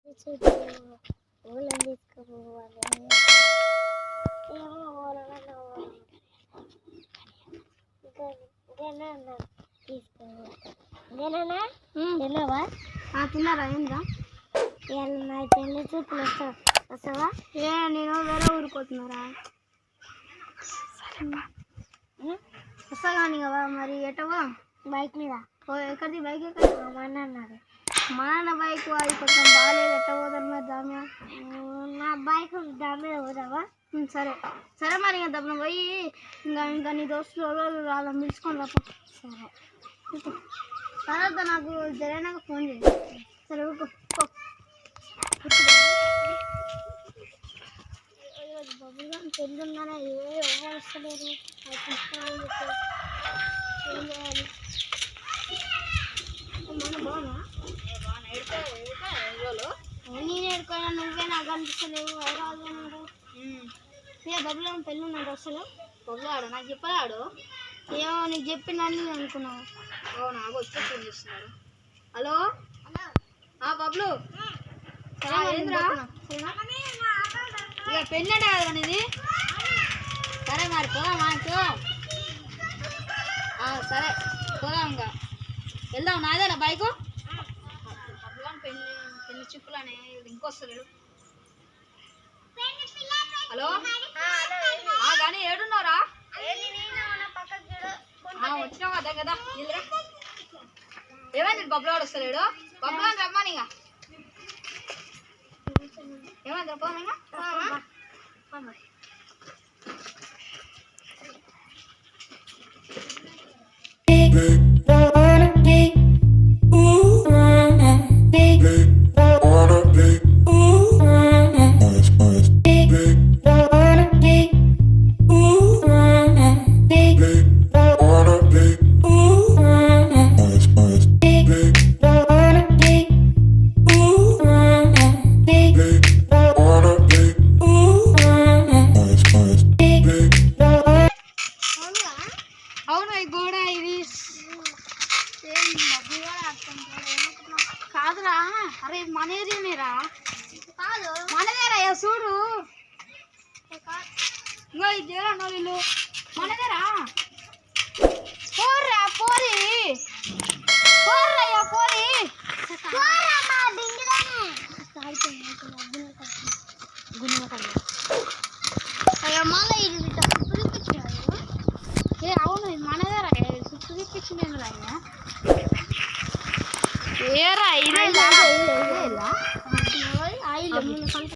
ఊళ్ళని తీసుకుపోవాలి ఏమో ఊళ్ళలో తీసుకుపోవా తిన్నారా ఏంద్రా నా పెళ్లి చూపులు వస్తావా నేను వేరే ఊరుకోతున్నారా వస్తా కానీ కదా మరి ఎటవా బైక్ మీద ఎక్కడిది బైక్ ఎక్కడ మా అన్న అన్నారు మా నాన్న బైక్ అది కొంచెం బాగాలేదు ఎట్ట పోతాను మరి దాని నా బైక్ దాని మీద పోదావా సరే సరే మరి ఇంకా దబ్బున పోయి ఇంకా నీ దోస్తులు వాళ్ళని పిలుచుకొని రాపో సరే తర్వాత నాకు జరిగినాక ఫోన్ చేయి సరే ఊరుకో బబ్బులు కానీ పెళ్ళి ఉందనే ఎవరు వస్తలేరు ఏం చేయాలి మన బాగున్నా నేను ఏడుకోయినా నువ్వే నాకు అనిపిస్తలేవు రాదు బబ్బులో పెళ్ళి ఉన్నాడు అసలు బబ్బులాడు నాకు చెప్పలాడు ఏమో నీకు చెప్పినని అనుకున్నావు నాకు వచ్చి ఫోన్ చేస్తున్నాడు హలో బబ్లు ఏంద్రా ఇక పెళ్ళి అంటే కదా ఇది సరే మరి పోదాం మనకు సరే పోదాం ఇంకా వెళ్దాం నాదేనా బైకు పెళ్లి చిప్పులనే ఇంకొస్తలేడు హలో కానీ ఏడున్నారా వచ్చినావు అదే కదా ఏమైంది బబ్బులాడు వస్తలేడు బబ్బులాని రమ్మని ఇక ఏమైంది పోనా కాదురా అరే మనదేనేరా కాదు మనదేరా చూడు ఇంకో ఇదేరా వీళ్ళు మనదేరా పోర్రా పోరి పోర్రయ్యా పోరి మళ్ళీ ఏ అవును ఇది మనదేరా సుత్తు తెప్పించింది ఆయన ఏరా ఇదే